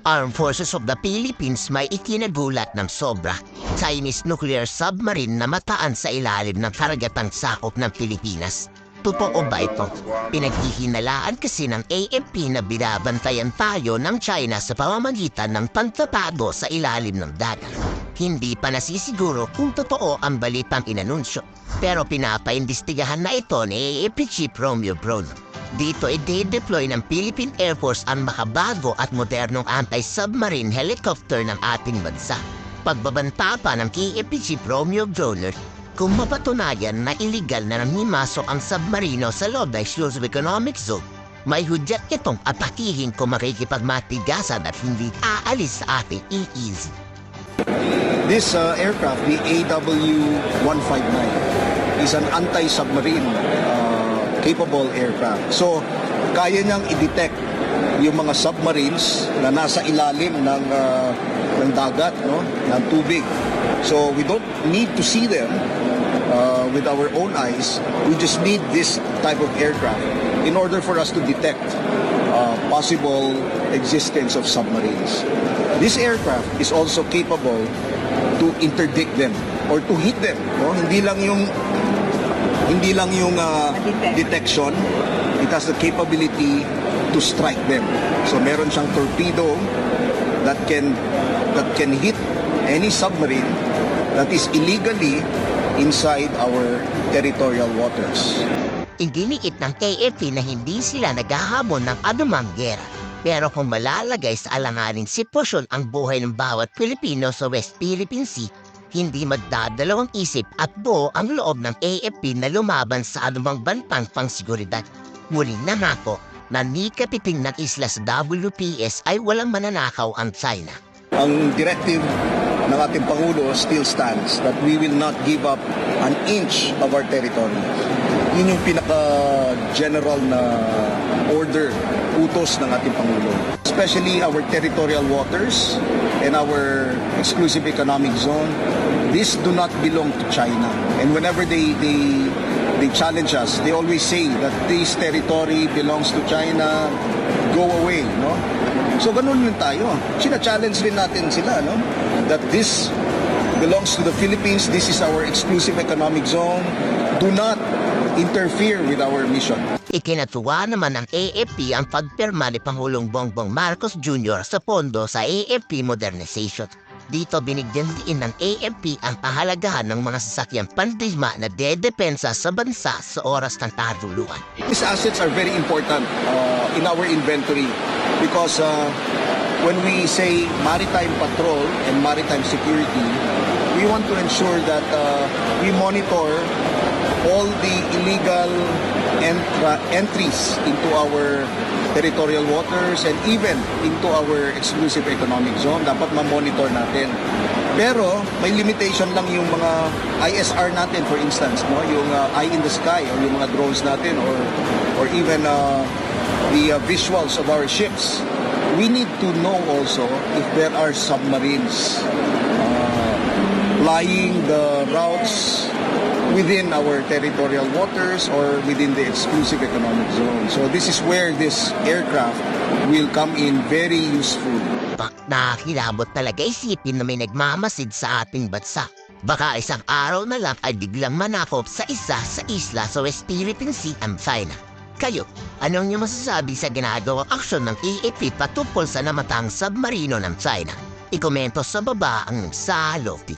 Armed Forces of the Philippines may ikinagulat ng sobra. Chinese nuclear submarine na mataan sa ilalim ng karagatang sakop ng Pilipinas. Totoo ba ito? Pinaghihinalaan kasi ng AFP na binabantayan tayo ng China sa pamamagitan ng pagtatado sa ilalim ng dagat. Hindi pa nasisiguro kung totoo ang balitang inanunsyo. Pero pinapaimbestigahan na ito ni AFP Chief Romeo Brono. Dito i-deploy ng Philippine Air Force ang makabago at modernong anti-submarine helicopter ng ating bansa. Pagbabanta pa ng AFP Chief Romeo Brono kung mapatunayan na iligal na namimasok ang submarino sa loob ng exclusive economic zone, may hudyat itong atakihin kung makikipagmatigasan at hindi aalis sa ating EEZ. This aircraft, the AW159, is an anti-submarine capable aircraft. So, kaya niyang i-detect yung mga submarines na nasa ilalim ng dagat, no? Ng tubig. So, we don't need to see them with our own eyes. We just need this type of aircraft in order for us to detect possible existence of submarines. This aircraft is also capable to interdict them or to hit them. No? Hindi lang yung detection, it has the capability to strike them. So meron siyang torpedo that can hit any submarine that is illegally inside our territorial waters. Iginiit ng AFP na hindi sila naghahamon ng anumang gera. Pero kung malalagay sa alanganing sitwasyon ang buhay ng bawat Pilipino sa West Philippine Sea, hindi magdadalawang isip at buo ang loob ng AFP na lumaban sa anumang bantang pangsiguridad. Muling nangako na ni kapiting ng isla sa WPS ay walang mananakaw ang China. Ang directive ng ating Pangulo still stands that we will not give up an inch of our territory. Yun yung pinaka-general na order, utos ng ating Pangulo. Especially our territorial waters and our exclusive economic zone, these do not belong to China. And whenever they challenge us, they always say that this territory belongs to China, go away, no? So ganun yun tayo. Sina-challenge rin natin sila, no? That this belongs to the Philippines, this is our exclusive economic zone. Do not interfere with our mission. Ikinatuwa naman ng AFP ang pagpirma ni Pangulong Bongbong Marcos Jr. sa pondo sa AFP modernization. Dito binigyan din ng AFP ang pahalagahan ng mga sasakyang pandisma na dedepensa sa bansa sa oras ng kahulugan. These assets are very important in our inventory because when we say maritime patrol and maritime security, we want to ensure that we monitor all the illegal entries into our territorial waters and even into our exclusive economic zone. Dapat ma-monitor natin. Pero may limitation lang yung mga ISR natin, for instance, no? Yung eye in the sky or yung mga drones natin or even the visuals of our ships. We need to know also if there are submarines flying the routes within our territorial waters or within the exclusive economic zone. So this is where this aircraft will come in very useful. Nakakilabot talaga isipin na may nagmamasid sa ating bansa. Baka isang araw na lang ay biglang manakop sa isa sa isla sa West Philippine Sea ang China. Kayo, anong niyo masasabi sa ginagawang aksyon ng AFP patungkol sa namatang submarino ng China? Ikomento sa baba ang sa Lofi.